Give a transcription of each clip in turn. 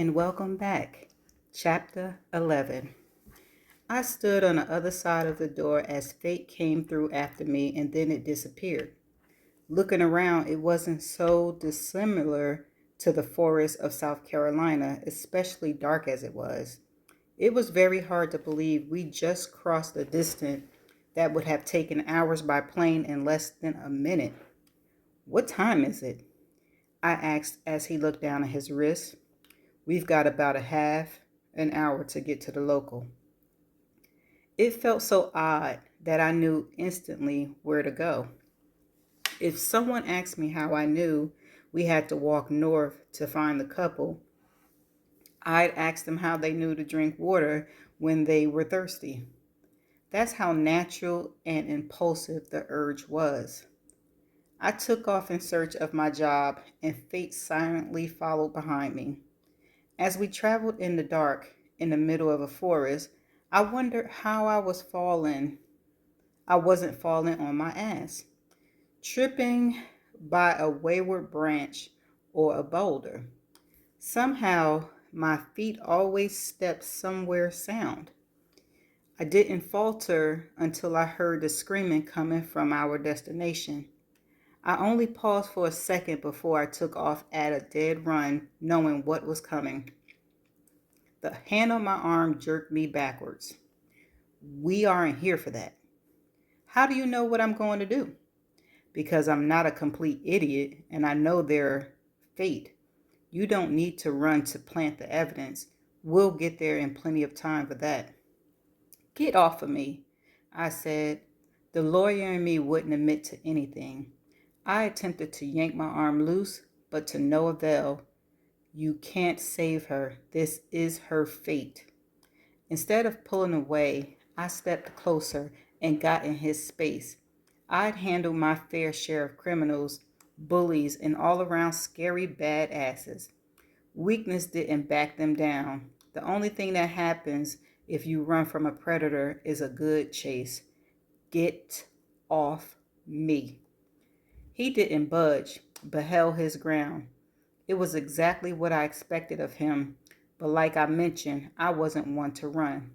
and welcome back. Chapter 11. I stood on the other side of the door as fate came through after me and then it disappeared. Looking around, it wasn't so dissimilar to the forest of South Carolina, especially dark as it was. It was very hard to believe we just crossed a distance that would have taken hours by plane in less than a minute. What time is it? I asked as he looked down at his wrist. We've got about a half an hour to get to the local. It felt so odd that I knew instantly where to go. If someone asked me how I knew we had to walk north to find the couple, I'd ask them how they knew to drink water when they were thirsty. That's how natural and impulsive the urge was. I took off in search of my job, and fate silently followed behind me. As we traveled in the dark in the middle of a forest, I wondered how I wasn't falling on my ass, tripping by a wayward branch or a boulder. Somehow, my feet always stepped somewhere sound. I didn't falter until I heard the screaming coming from our destination. I only paused for a second before I took off at a dead run, knowing what was coming. The hand on my arm jerked me backwards. We aren't here for that. How do you know what I'm going to do? Because I'm not a complete idiot and I know their fate. You don't need to run to plant the evidence. We'll get there in plenty of time for that. Get off of me, I said. The lawyer in me wouldn't admit to anything. I attempted to yank my arm loose, but to no avail. You can't save her. This is her fate. Instead of pulling away, I stepped closer and got in his space. I'd handled my fair share of criminals, bullies, and all around scary badasses. Weakness didn't back them down. The only thing that happens if you run from a predator is a good chase. Get off me. He didn't budge, but held his ground. It was exactly what I expected of him, but like I mentioned, I wasn't one to run.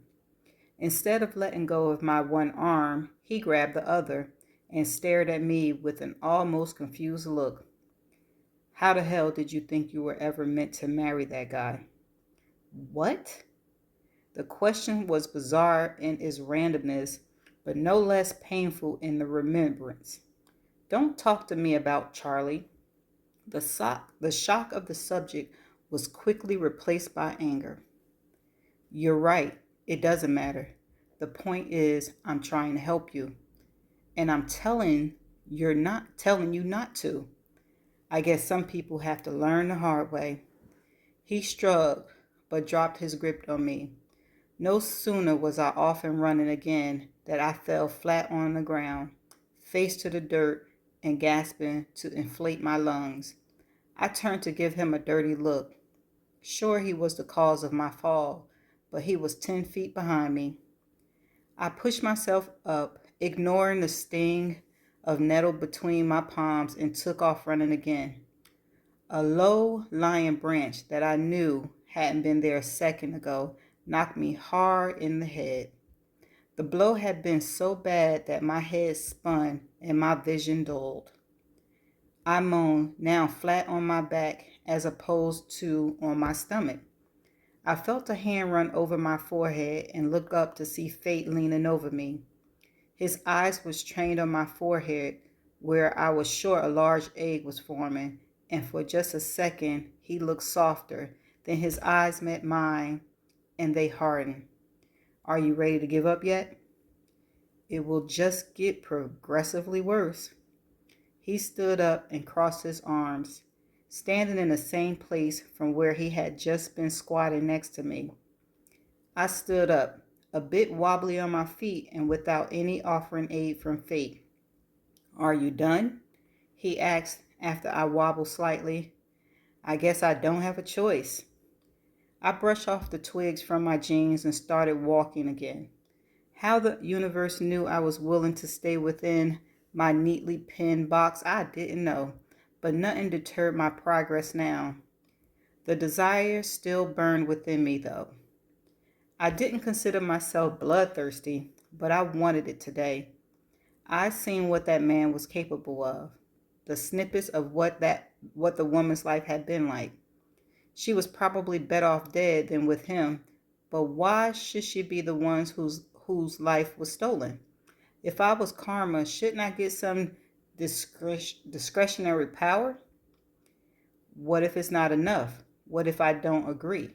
Instead of letting go of my one arm, he grabbed the other and stared at me with an almost confused look. How the hell did you think you were ever meant to marry that guy? What? The question was bizarre in its randomness, but no less painful in the remembrance. Don't talk to me about Charlie. The shock of the subject was quickly replaced by anger. You're right. It doesn't matter. The point is, I'm trying to help you. And I'm telling you not to. I guess some people have to learn the hard way. He shrugged, but dropped his grip on me. No sooner was I off and running again that I fell flat on the ground, face to the dirt, and gasping to inflate my lungs. I turned to give him a dirty look. Sure, he was the cause of my fall, but he was 10 feet behind me. I pushed myself up, ignoring the sting of nettle between my palms, and took off running again. A low-lying branch that I knew hadn't been there a second ago knocked me hard in the head. The blow had been so bad that my head spun and my vision dulled. I moaned, now flat on my back as opposed to on my stomach. I felt a hand run over my forehead and looked up to see Fate leaning over me. His eyes was trained on my forehead where I was sure a large egg was forming, and for just a second he looked softer. Then his eyes met mine and they hardened. Are you ready to give up yet? It will just get progressively worse. He stood up and crossed his arms, standing in the same place from where he had just been squatting next to me. I stood up, a bit wobbly on my feet and without any offering aid from Fate. Are you done? He asked after I wobbled slightly. I guess I don't have a choice. I brushed off the twigs from my jeans and started walking again. How the universe knew I was willing to stay within my neatly pinned box, I didn't know, but nothing deterred my progress now. The desire still burned within me, though. I didn't consider myself bloodthirsty, but I wanted it today. I seen what that man was capable of, the snippets of what the woman's life had been like. She was probably better off dead than with him, but why should she be the one whose life was stolen? If I was karma, shouldn't I get some discretionary power? What if it's not enough? What if I don't agree?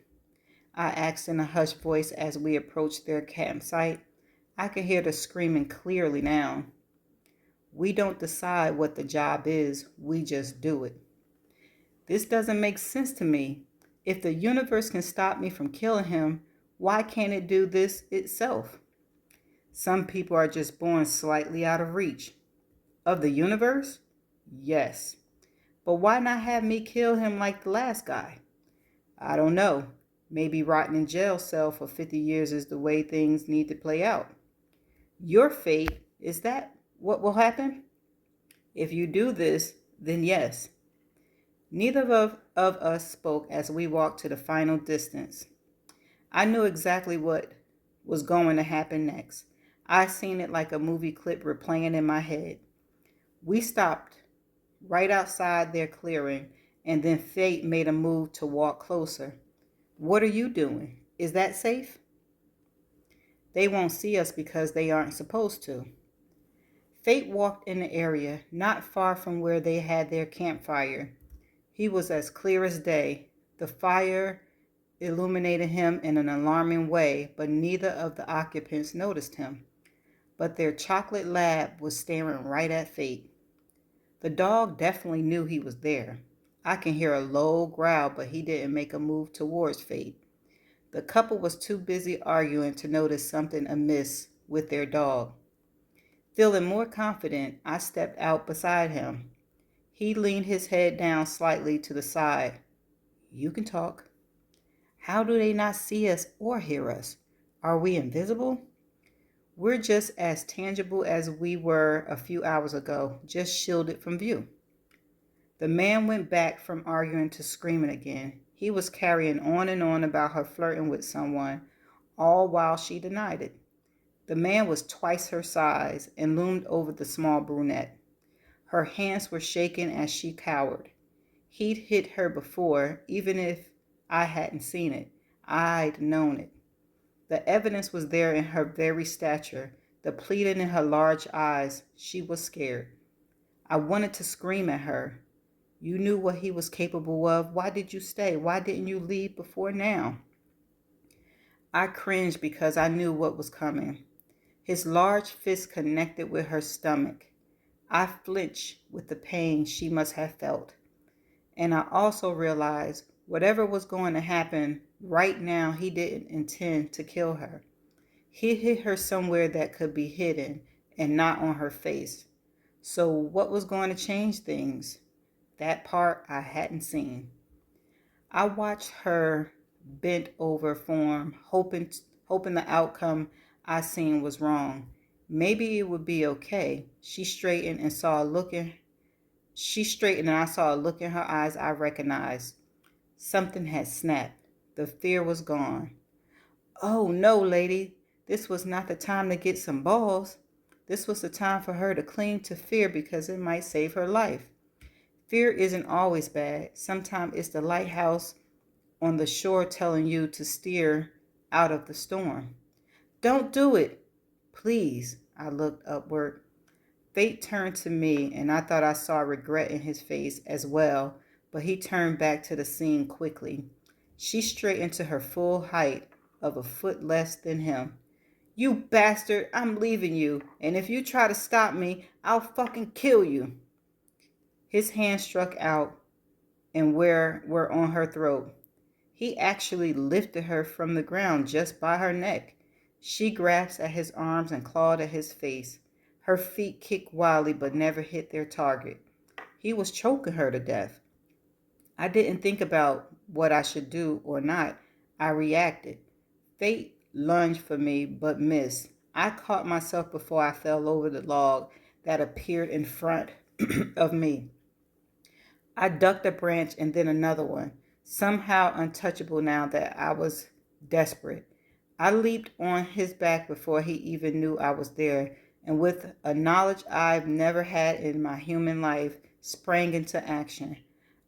I asked in a hushed voice as we approached their campsite. I could hear the screaming clearly now. We don't decide what the job is, we just do it. This doesn't make sense to me. If the universe can stop me from killing him, why can't it do this itself? Some people are just born slightly out of reach. Of the universe? Yes. But why not have me kill him like the last guy? I don't know. Maybe rotting in jail cell for 50 years is the way things need to play out. Your fate, is that what will happen? If you do this, then yes. Neither of us spoke as we walked to the final distance. I knew exactly what was going to happen next. I seen it like a movie clip replaying in my head. We stopped right outside their clearing, and then Fate made a move to walk closer. What are you doing? Is that safe? They won't see us because they aren't supposed to. Fate walked in the area not far from where they had their campfire. He was as clear as day. The fire illuminated him in an alarming way, but neither of the occupants noticed him. But their chocolate lab was staring right at Fate. The dog definitely knew he was there. I can hear a low growl, but he didn't make a move towards Fate. The couple was too busy arguing to notice something amiss with their dog. Feeling more confident, I stepped out beside him. He leaned his head down slightly to the side. You can talk. How do they not see us or hear us? Are we invisible? We're just as tangible as we were a few hours ago, just shielded from view. The man went back from arguing to screaming again. He was carrying on and on about her flirting with someone, all while she denied it. The man was twice her size and loomed over the small brunette. Her hands were shaking as she cowered. He'd hit her before, even if I hadn't seen it. I'd known it. The evidence was there in her very stature, the pleading in her large eyes. She was scared. I wanted to scream at her. You knew what he was capable of. Why did you stay? Why didn't you leave before now? I cringed because I knew what was coming. His large fist connected with her stomach. I flinched with the pain she must have felt. And I also realized whatever was going to happen right now, he didn't intend to kill her. He hit her somewhere that could be hidden and not on her face. So what was going to change things? That part I hadn't seen. I watched her bent over form, hoping the outcome I seen was wrong. Maybe it would be okay. She straightened and I saw a look in her eyes I recognized. Something had snapped. The fear was gone. Oh no, lady. This was not the time to get some balls. This was the time for her to cling to fear because it might save her life. Fear isn't always bad. Sometimes it's the lighthouse on the shore telling you to steer out of the storm. Don't do it. Please. I looked upward. Fate turned to me, and I thought I saw regret in his face as well, but he turned back to the scene quickly. She straightened to her full height of a foot less than him. You bastard, I'm leaving you, and if you try to stop me, I'll fucking kill you. His hand struck out and were on her throat. He actually lifted her from the ground just by her neck. She grasped at his arms and clawed at his face. Her feet kicked wildly but never hit their target. He was choking her to death. I didn't think about what I should do or not. I reacted. Fate lunged for me but missed. I caught myself before I fell over the log that appeared in front of me. I ducked a branch and then another one. somehow untouchable now that I was desperate. I leaped on his back before he even knew I was there, and with a knowledge I've never had in my human life, sprang into action.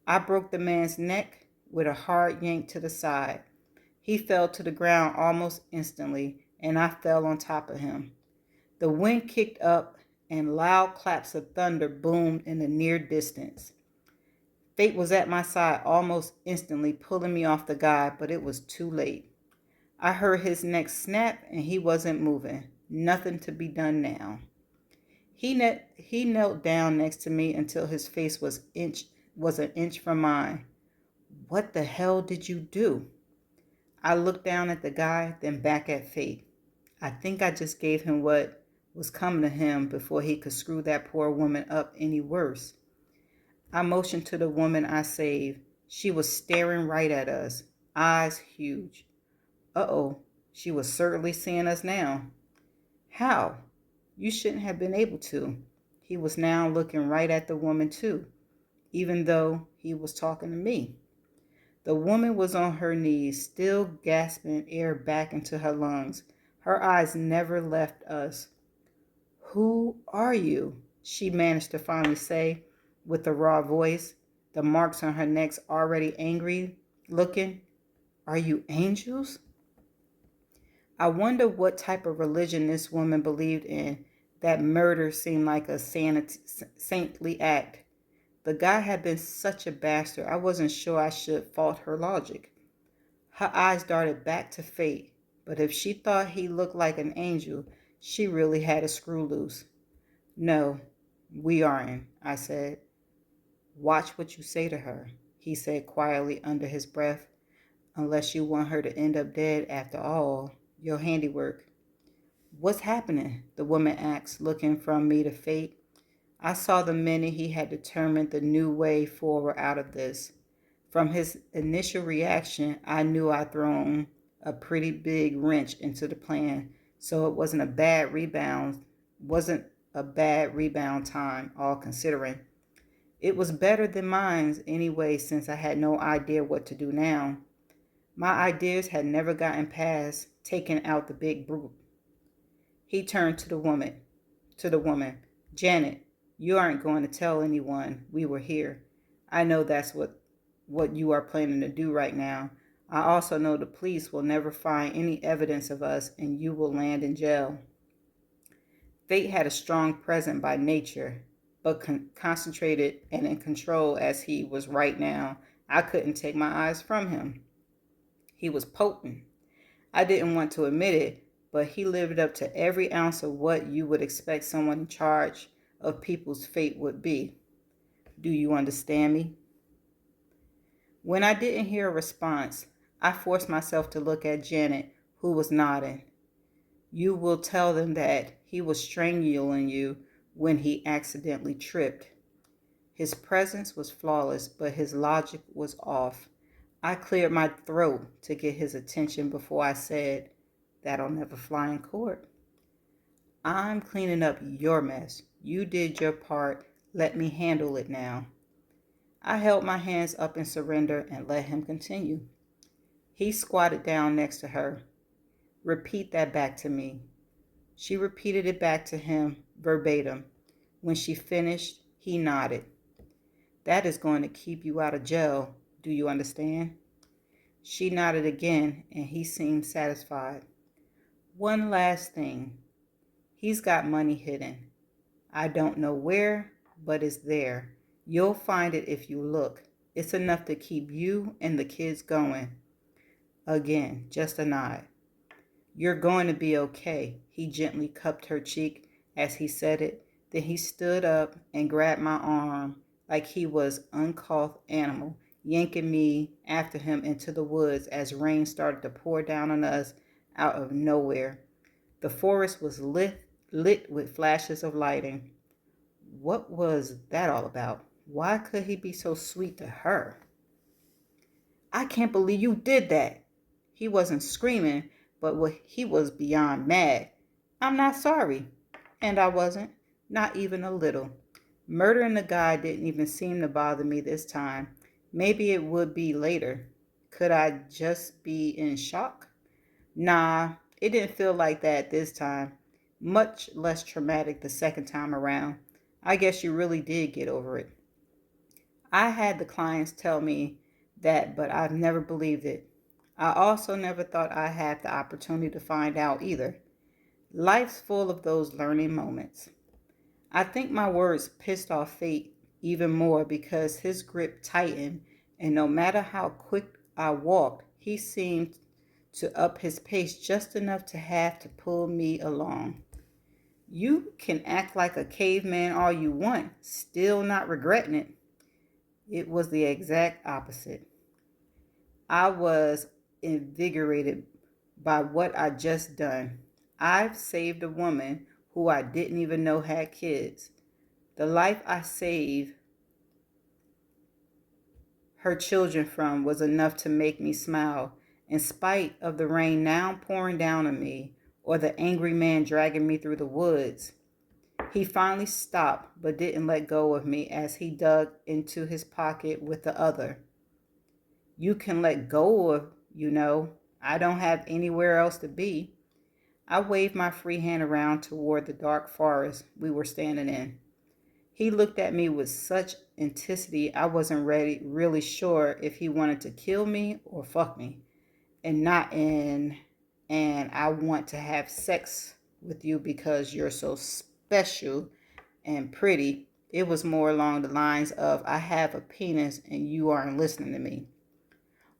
I broke the man's neck with a hard yank to the side. He fell to the ground almost instantly, and I fell on top of him. The wind kicked up, and loud claps of thunder boomed in the near distance. Fate was at my side almost instantly, pulling me off the guy, but it was too late. I heard his neck snap, and he wasn't moving. Nothing to be done now. He knelt down next to me until his face was an inch from mine. What the hell did you do? I looked down at the guy, then back at Fate. I think I just gave him what was coming to him before he could screw that poor woman up any worse. I motioned to the woman I saved. She was staring right at us, eyes huge. Uh-oh, she was certainly seeing us now. How? You shouldn't have been able to. He was now looking right at the woman too, even though he was talking to me. The woman was on her knees, still gasping air back into her lungs. Her eyes never left us. Who are you? She managed to finally say with a raw voice, the marks on her necks already angry looking. Are you angels? I wonder what type of religion this woman believed in. That murder seemed like a saintly act. The guy had been such a bastard, I wasn't sure I should fault her logic. Her eyes darted back to Fate, but if she thought he looked like an angel, she really had a screw loose. No, we aren't, I said. Watch what you say to her, he said quietly under his breath, unless you want her to end up dead after all your handiwork. What's happening? The woman asked, looking from me to Fate. I saw the minute he had determined the new way forward out of this. From his initial reaction, I knew I'd thrown a pretty big wrench into the plan, so it wasn't a bad rebound time, all considering. It was better than mine's anyway, since I had no idea what to do now. My ideas had never gotten past taking out the big brute. He turned to the woman. Janet, you aren't going to tell anyone we were here. I know that's what you are planning to do right now. I also know the police will never find any evidence of us and you will land in jail. Fate had a strong presence by nature, but concentrated and in control as he was right now. I couldn't take my eyes from him. He was potent. I didn't want to admit it, but he lived up to every ounce of what you would expect someone in charge of people's fate would be. Do you understand me? When I didn't hear a response, I forced myself to look at Janet, who was nodding. You will tell them that he was strangling you when he accidentally tripped. His presence was flawless, but his logic was off. I cleared my throat to get his attention before I said, that'll never fly in court. I'm cleaning up your mess. You did your part. Let me handle it now. I held my hands up in surrender and let him continue. He squatted down next to her. Repeat that back to me. She repeated it back to him verbatim. When she finished, he nodded. That is going to keep you out of jail. Do you understand? She nodded again, and he seemed satisfied. One last thing. He's got money hidden. I don't know where, but it's there. You'll find it if you look. It's enough to keep you and the kids going. Again, just a nod. You're going to be okay. He gently cupped her cheek as he said it. Then he stood up and grabbed my arm like he was an uncouth animal, yanking me after him into the woods as rain started to pour down on us out of nowhere. The forest was lit with flashes of lighting. What was that all about? Why could he be so sweet to her? I can't believe you did that. He wasn't screaming, but he was beyond mad. I'm not sorry. And I wasn't, not even a little. Murdering the guy didn't even seem to bother me this time. Maybe it would be later. Could I just be in shock? Nah, it didn't feel like that this time. Much less traumatic the second time around. I guess you really did get over it. I had the clients tell me that, but I've never believed it. I also never thought I had the opportunity to find out either. Life's full of those learning moments. I think my words pissed off fate even more because his grip tightened, and no matter how quick I walked, he seemed to up his pace just enough to have to pull me along. You can act like a caveman all you want, still not regretting it. It was the exact opposite. I was invigorated by what I just done. I've saved a woman who I didn't even know had kids. The life I saved her children from was enough to make me smile, in spite of the rain now pouring down on me or the angry man dragging me through the woods. He finally stopped but didn't let go of me as he dug into his pocket with the other. You can let go of, you know. I don't have anywhere else to be. I waved my free hand around toward the dark forest we were standing in. He looked at me with such intensity I wasn't really sure if he wanted to kill me or fuck me. And not in and I want to have sex with you because you're so special and pretty. It was more along the lines of I have a penis and you aren't listening to me.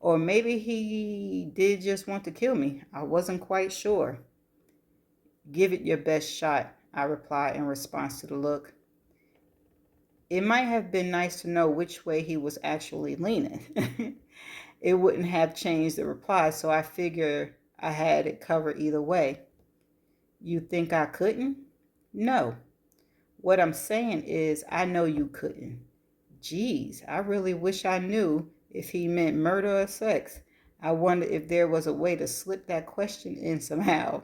Or maybe he did just want to kill me. I wasn't quite sure. Give it your best shot, I replied in response to the look. It might have been nice to know which way he was actually leaning. It wouldn't have changed the reply, so I figured I had it covered either way. You think I couldn't? No. What I'm saying is, I know you couldn't. Geez, I really wish I knew if he meant murder or sex. I wonder if there was a way to slip that question in somehow.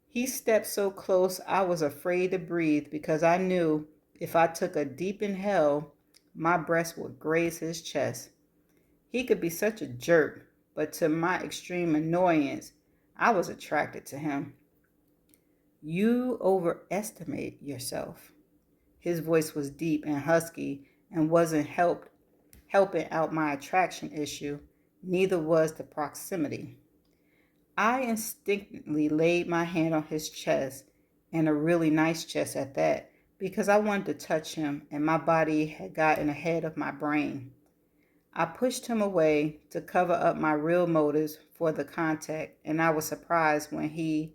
He stepped so close I was afraid to breathe because I knew if I took a deep inhale, my breast would graze his chest. He could be such a jerk, but to my extreme annoyance, I was attracted to him. You overestimate yourself. His voice was deep and husky and wasn't helping out my attraction issue. Neither was the proximity. I instinctively laid my hand on his chest, and a really nice chest at that, because I wanted to touch him and my body had gotten ahead of my brain. I pushed him away to cover up my real motives for the contact, and I was surprised when he,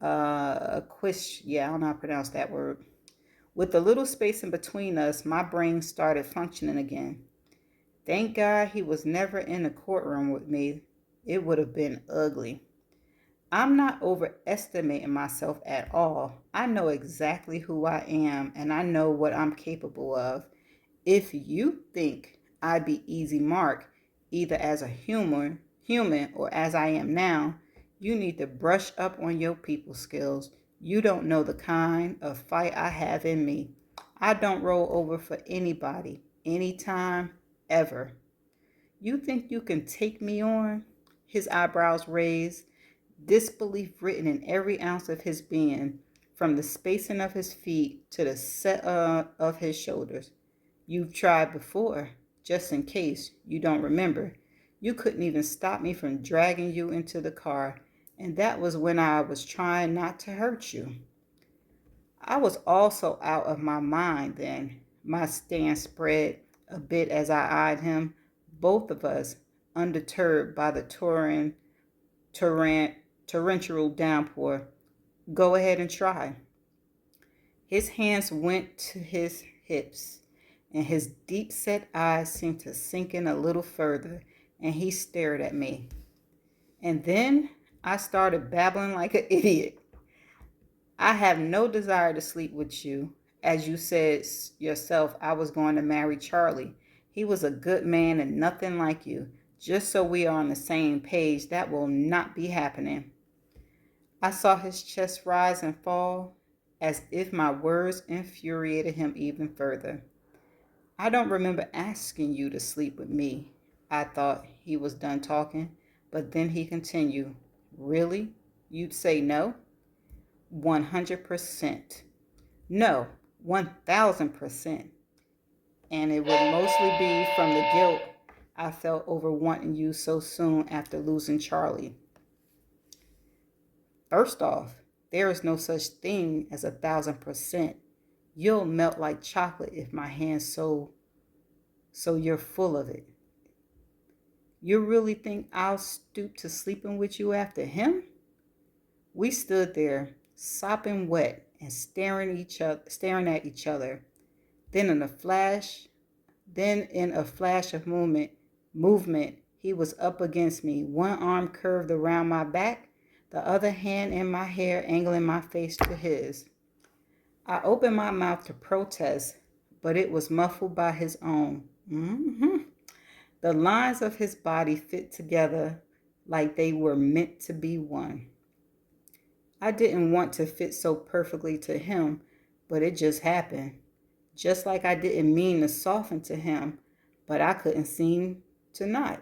I don't know how to pronounce that word. With a little space in between us, my brain started functioning again. Thank God he was never in the courtroom with me. It would have been ugly. I'm not overestimating myself at all. I know exactly who I am and I know what I'm capable of. If you think I'd be easy mark, either as a human or as I am now, you need to brush up on your people skills. You don't know the kind of fight I have in me. I don't roll over for anybody, anytime, ever. You think you can take me on? His eyebrows raised, disbelief written in every ounce of his being, from the spacing of his feet to the set of his shoulders. You've tried before, just in case you don't remember. You couldn't even stop me from dragging you into the car, and that was when I was trying not to hurt you. I was also out of my mind then. My stance spread a bit as I eyed him, both of us undeterred by the torrent, torrential downpour. Go ahead and try. His hands went to his hips, and his deep set eyes seemed to sink in a little further, and he stared at me. And then I started babbling like an idiot. I have no desire to sleep with you. As you said yourself, I was going to marry Charlie. He was a good man and nothing like you. Just so we are on the same page, that will not be happening. I saw his chest rise and fall as if my words infuriated him even further. I don't remember asking you to sleep with me. I thought he was done talking, but then he continued, Really? You'd say no? 100%. No, 1000%. And it would mostly be from the guilt I felt over wanting you so soon after losing Charlie. First off, there is no such thing as 1000%. You'll melt like chocolate if my hand's so you're full of it. You really think I'll stoop to sleeping with you after him? We stood there, sopping wet and staring at each other. Then in a flash, then in a flash of movement, he was up against me, one arm curved around my back, the other hand in my hair, angling my face to his. I opened my mouth to protest, but it was muffled by his own. The lines of his body fit together like they were meant to be one. I didn't want to fit so perfectly to him, but it just happened. Just like I didn't mean to soften to him, but I couldn't seem to not.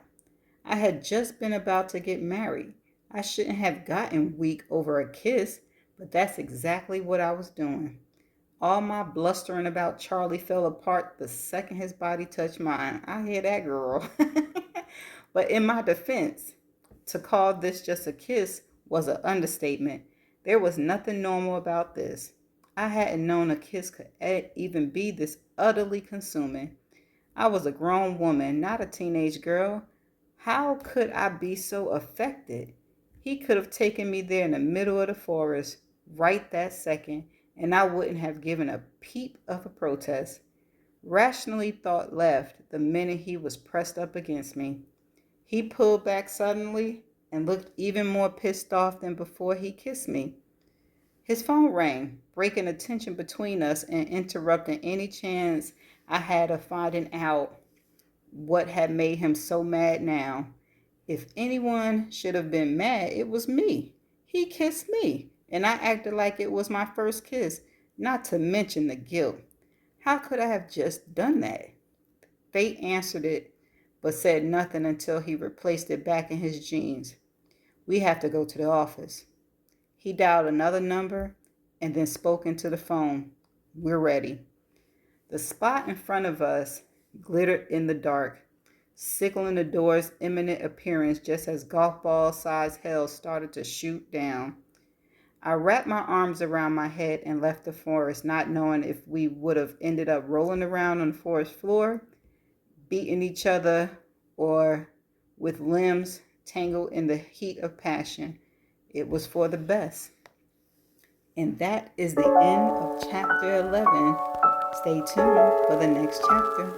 I had just been about to get married. I shouldn't have gotten weak over a kiss, but that's exactly what I was doing. All my blustering about Charlie fell apart the second his body touched mine. I hear that, girl. But in my defense, to call this just a kiss was an understatement. There was nothing normal about this. I hadn't known a kiss could even be this utterly consuming. I was a grown woman, not a teenage girl. How could I be so affected? He could have taken me there in the middle of the forest right that second, and I wouldn't have given a peep of a protest. Rationally thought left the minute he was pressed up against me. He pulled back suddenly and looked even more pissed off than before he kissed me. His phone rang, breaking the tension between us and interrupting any chance I had of finding out what had made him so mad now. If anyone should have been mad, it was me. He kissed me, and I acted like it was my first kiss, not to mention the guilt. How could I have just done that? Fate answered it, but said nothing until he replaced it back in his jeans. We have to go to the office. He dialed another number and then spoke into the phone. We're ready. The spot in front of us glittered in the dark, signaling the door's imminent appearance just as golf ball-sized hell started to shoot down. I wrapped my arms around my head and left the forest, not knowing if we would have ended up rolling around on the forest floor, beating each other, or with limbs tangled in the heat of passion. It was for the best. And that is the end of chapter 11. Stay tuned for the next chapter.